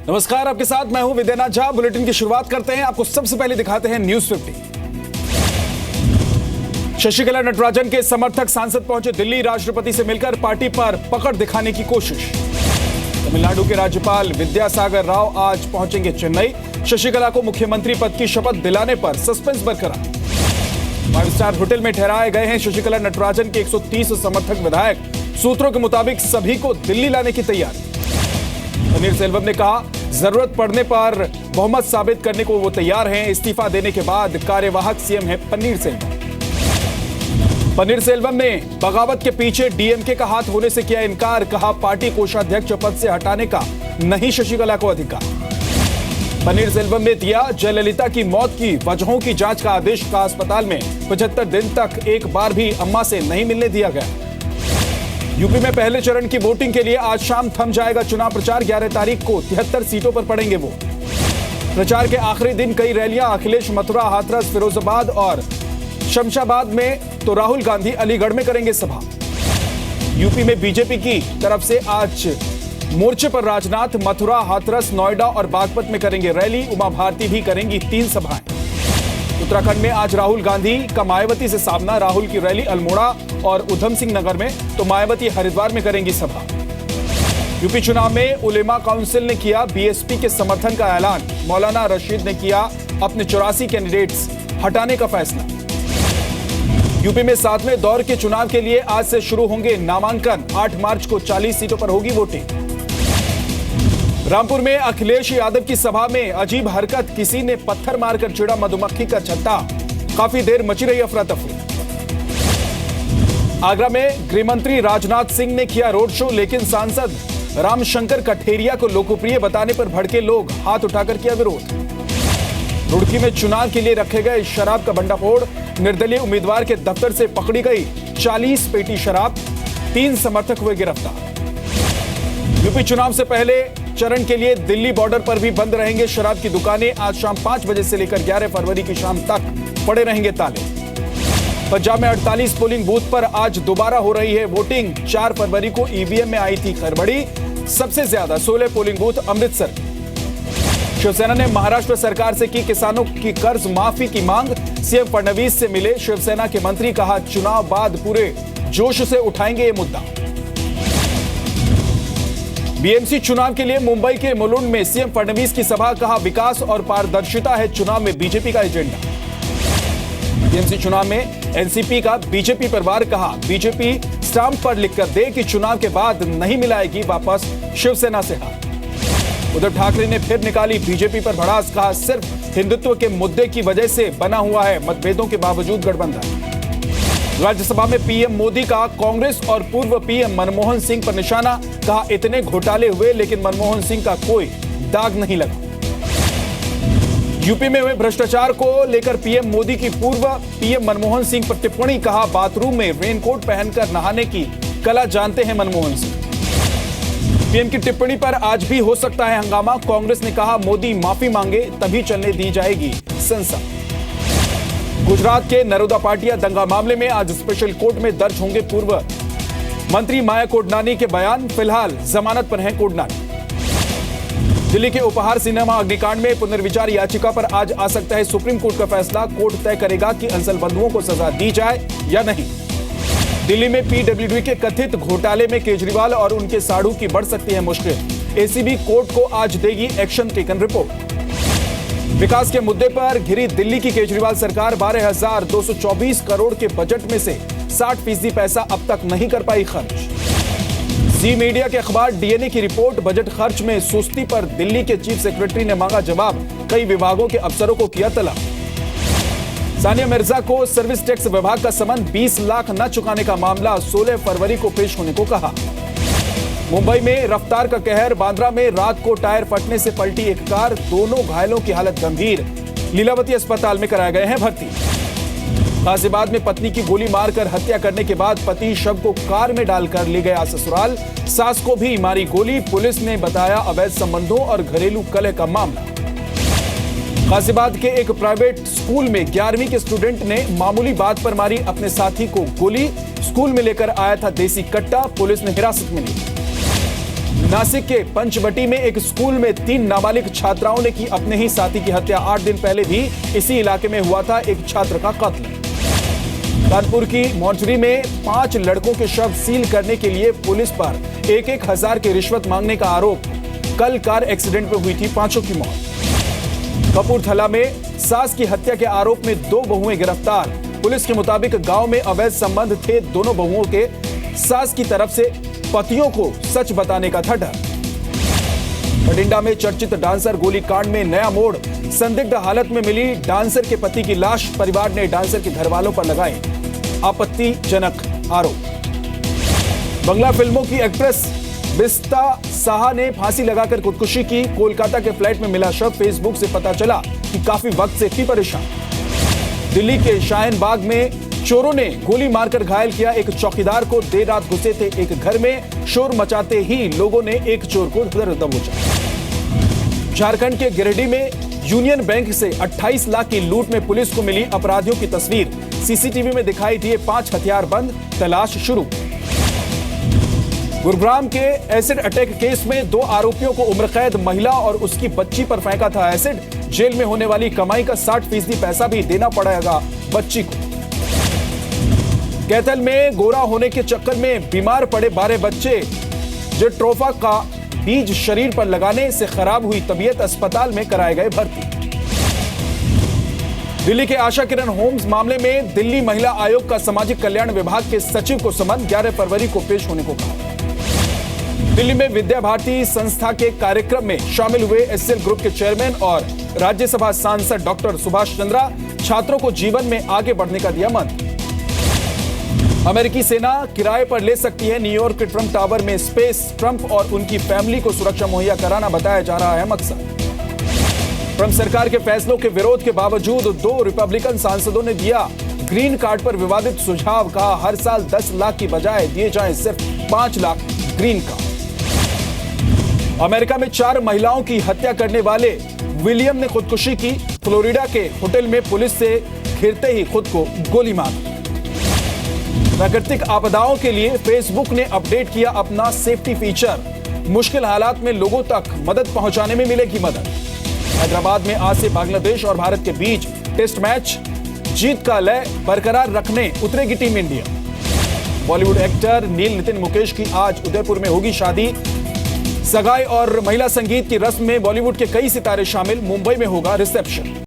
नमस्कार, आपके साथ मैं हूं विद्यानाथ झा। बुलेटिन की शुरुआत करते हैं। आपको सबसे पहले दिखाते हैं न्यूज 50। शशिकला नटराजन के समर्थक सांसद पहुंचे दिल्ली। राष्ट्रपति से मिलकर पार्टी पर पकड़ दिखाने की कोशिश। तमिलनाडु के राज्यपाल विद्यासागर राव आज पहुंचेंगे चेन्नई। शशिकला को मुख्यमंत्री पद की शपथ दिलाने पर सस्पेंस बरकरार। 5 स्टार होटल में ठहराए गए हैं शशिकला नटराजन के 130 समर्थक विधायक। सूत्रों के मुताबिक सभी को दिल्ली लाने की तैयारी। पन्नीरसेल्वम ने कहा, जरूरत पड़ने पर बहुमत साबित करने को वो तैयार हैं। इस्तीफा देने के बाद कार्यवाहक सीएम है पन्नीरसेल्वम। पन्नीरसेल्वम ने बगावत के पीछे डीएमके का हाथ होने से किया इनकार। कहा, पार्टी कोषाध्यक्ष पद से हटाने का नहीं शशिकला को अधिकार। पन्नीरसेल्वम ने दिया जयललिता की मौत की वजहों की जांच का आदेश। का अस्पताल में 75 दिन तक एक बार भी अम्मा से नहीं मिलने दिया गया। यूपी में पहले चरण की वोटिंग के लिए आज शाम थम जाएगा चुनाव प्रचार। 11 तारीख को 73 सीटों पर पड़ेंगे वोट। प्रचार के आखिरी दिन कई रैलियां। अखिलेश मथुरा, हाथरस, फिरोजाबाद और शमशाबाद में तो राहुल गांधी अलीगढ़ में करेंगे सभा। यूपी में बीजेपी की तरफ से आज मोर्चे पर राजनाथ मथुरा, हाथरस, नोएडा और बागपत में करेंगे रैली। उमा भारती भी करेंगी 3 सभाएं। उत्तराखंड में आज राहुल गांधी का मायावती से सामना। राहुल की रैली अल्मोड़ा और उधम सिंह नगर में तो मायावती हरिद्वार में करेंगी सभा। यूपी चुनाव में उलेमा काउंसिल ने किया बीएसपी के समर्थन का ऐलान। मौलाना रशीद ने किया अपने 84 कैंडिडेट्स हटाने का फैसला। यूपी में 7वें दौर के चुनाव के लिए आज से शुरू होंगे नामांकन। 8 मार्च को 40 सीटों पर होगी वोटिंग। रामपुर में अखिलेश यादव की सभा में अजीब हरकत। किसी ने पत्थर मारकर चिड़ा मधुमक्खी का छत्ता। काफी देर मची रही अफरा तफरी। आगरा में गृहमंत्री राजनाथ सिंह ने किया रोड शो, लेकिन सांसद रामशंकर कठेरिया को लोकप्रिय बताने पर भड़के लोग। हाथ उठाकर किया विरोध। रुड़की में चुनाव के लिए रखे गए शराब का भंडाफोड़। निर्दलीय उम्मीदवार के दफ्तर से पकड़ी गई 40 पेटी शराब। 3 समर्थक हुए गिरफ्तार। यूपी चुनाव से पहले चरण के लिए दिल्ली बॉर्डर पर भी बंद रहेंगे शराब की दुकानें। आज शाम 5 बजे से लेकर 11 फरवरी की शाम तक पड़े रहेंगे ताले। पंजाब में 48 पोलिंग बूथ पर आज दोबारा हो रही है वोटिंग। 4 फरवरी को ईवीएम में आई थी गड़बड़ी। सबसे ज्यादा 16 पोलिंग बूथ अमृतसर। शिवसेना ने महाराष्ट्र सरकार से की किसानों की कर्ज माफी की मांग। सीएम फडणवीस से मिले शिवसेना के मंत्री। कहा, चुनाव बाद पूरे जोश से उठाएंगे ये मुद्दा। बीएमसी चुनाव के लिए मुंबई के मुलुंड में सीएम फडणवीस की सभा। कहा, विकास और पारदर्शिता है चुनाव में बीजेपी का एजेंडा। बीएमसी चुनाव में एनसीपी का बीजेपी पर वार। कहा, बीजेपी स्टाम्प पर लिखकर दे कि चुनाव के बाद नहीं मिलाएगी वापस शिवसेना से हाथ। उद्धव ठाकरे ने फिर निकाली बीजेपी पर भड़ास। कहा, सिर्फ हिंदुत्व के मुद्दे की वजह से बना हुआ है मतभेदों के बावजूद गठबंधन। राज्यसभा में पीएम मोदी का कांग्रेस और पूर्व पीएम मनमोहन सिंह पर निशाना। कहा, इतने घोटाले हुए लेकिन मनमोहन सिंह का कोई दाग नहीं लगा। यूपी में हुए भ्रष्टाचार को लेकर पीएम मोदी की पूर्व पीएम मनमोहन सिंह पर टिप्पणी। कहा, बाथरूम में रेनकोट पहनकर नहाने की कला जानते हैं मनमोहन सिंह। पीएम की टिप्पणी पर आज भी हो सकता है हंगामा। कांग्रेस ने कहा, मोदी माफी मांगे तभी चलने दी जाएगी संसद। गुजरात के नरोदा पाटिया दंगा मामले में आज स्पेशल कोर्ट में दर्ज होंगे पूर्व मंत्री माया कोडनानी के बयान। फिलहाल जमानत पर हैं कोडनानी। दिल्ली के उपहार सिनेमा अग्निकांड में पुनर्विचार याचिका पर आज आ सकता है सुप्रीम कोर्ट का फैसला। कोर्ट तय करेगा कि अंसल बंधुओं को सजा दी जाए या नहीं। दिल्ली में पीडब्ल्यूडी के कथित घोटाले में केजरीवाल और उनके साड़ू की बढ़ सकती है मुश्किल। एसीबी कोर्ट को आज देगी एक्शन टेकन रिपोर्ट। विकास के मुद्दे पर घिरी दिल्ली की केजरीवाल सरकार। 12,224 करोड़ के बजट में से 60% पैसा अब तक नहीं कर पाई खर्च। जी मीडिया के अखबार डीएनए की रिपोर्ट। बजट खर्च में सुस्ती पर दिल्ली के चीफ सेक्रेटरी ने मांगा जवाब। कई विभागों के अफसरों को किया तलब। सानिया मिर्जा को सर्विस टैक्स विभाग का समन। 20 लाख न चुकाने का मामला 16 फरवरी को पेश होने को कहा। मुंबई में रफ्तार का कहर। बांद्रा में रात को टायर फटने से पलटी एक कार। दोनों घायलों की हालत गंभीर। लीलावती अस्पताल में कराए गए हैं भर्ती। गाजियाबाद में पत्नी की गोली मारकर हत्या करने के बाद पति शव को कार में डालकर ले गया ससुराल। सास को भी मारी गोली। पुलिस ने बताया अवैध संबंधों और घरेलू कलह का मामला। गाजियाबाद के एक प्राइवेट स्कूल में 11वीं के स्टूडेंट ने मामूली बात पर मारी अपने साथी को गोली। स्कूल में लेकर आया था देसी कट्टा। पुलिस ने हिरासत में ली। नासिक के पंचवटी में एक स्कूल में 3 नाबालिग छात्राओं ने की अपने ही साथी की हत्या। 8 दिन पहले भी इसी इलाके में हुआ था एक छात्र का कत्ल। कानपुर की मोर्चरी में 5 लड़कों के शव सील करने के लिए पुलिस पर 1,000 की रिश्वत मांगने का आरोप। कल कार एक्सीडेंट में हुई थी 5 की मौत। कपूरथला में सास की हत्या के आरोप में 2 बहुएं गिरफ्तार। पुलिस के मुताबिक गांव में अवैध संबंध थे। दोनों बहुओं के सास की तरफ से पतियों को सच बताने का था डर। बठिंडा में चर्चित डांसर गोलीकांड में नया मोड़। संदिग्ध हालत में मिली डांसर के पति की लाश। परिवार ने डांसर के घर वालों पर लगाए आपत्तिजनक आरोप। बंगला फिल्मों की एक्ट्रेस बिस्ता साहा ने फांसी लगाकर खुदकुशी की। कोलकाता के फ्लैट में मिला शव। फेसबुक से पता चला कि काफी वक्त से थी परेशान। दिल्ली के शाहीन बाग में चोरों ने गोली मारकर घायल किया एक चौकीदार को। देर रात घुसे थे एक घर में। शोर मचाते ही लोगों ने एक चोर को धर दबोचा। झारखंड के गिरिडीह में यूनियन बैंक से 28 लाख की लूट में पुलिस को मिली अपराधियों की तस्वीर। सीसीटीवी में दिखाई दिए 5 हथियारबंद। तलाश शुरू। गुरुग्राम के एसिड अटैक केस में 2 आरोपियों को उम्र कैद। महिला और उसकी बच्ची पर फेंका था एसिड। जेल में होने वाली कमाई का 60% पैसा भी देना पड़ेगा बच्ची को। कैथल में गोरा होने के चक्कर में बीमार पड़े 12 बच्चे। जेट्रोफा का बीज शरीर पर लगाने से खराब हुई तबीयत। अस्पताल में कराए गए भर्ती। दिल्ली के आशा किरण होम्स मामले में दिल्ली महिला आयोग का सामाजिक कल्याण विभाग के सचिव को समन। 11 फरवरी को पेश होने को कहा। दिल्ली में विद्या भारती संस्था के कार्यक्रम में शामिल हुए एसएल ग्रुप के चेयरमैन और राज्यसभा सांसद डॉक्टर सुभाष चंद्रा। छात्रों को जीवन में आगे बढ़ने का दिया मंत्र। अमेरिकी सेना किराए पर ले सकती है न्यूयॉर्क के ट्रंप टावर में स्पेस। ट्रंप और उनकी फैमिली को सुरक्षा मुहैया कराना बताया जा रहा है मकसद। ट्रंप सरकार के फैसलों के विरोध के बावजूद 2 रिपब्लिकन सांसदों ने दिया ग्रीन कार्ड पर विवादित सुझाव। कहा हर साल 10 लाख की बजाय दिए जाएं सिर्फ 5 लाख ग्रीन कार्ड। अमेरिका में 4 महिलाओं की हत्या करने वाले विलियम ने खुदकुशी की। फ्लोरिडा के होटल में पुलिस से घिरते ही खुद को गोली मार। प्राकृतिक आपदाओं के लिए फेसबुक ने अपडेट किया अपना सेफ्टी फीचर। मुश्किल हालात में लोगों तक मदद पहुंचाने में मिलेगी मदद। हैदराबाद में आज से बांग्लादेश और भारत के बीच टेस्ट मैच। जीत का लय बरकरार रखने उतरेगी टीम इंडिया। बॉलीवुड एक्टर नील नितिन मुकेश की आज उदयपुर में होगी शादी। सगाई और महिला संगीत की रस्म में बॉलीवुड के कई सितारे शामिल। मुंबई में होगा रिसेप्शन।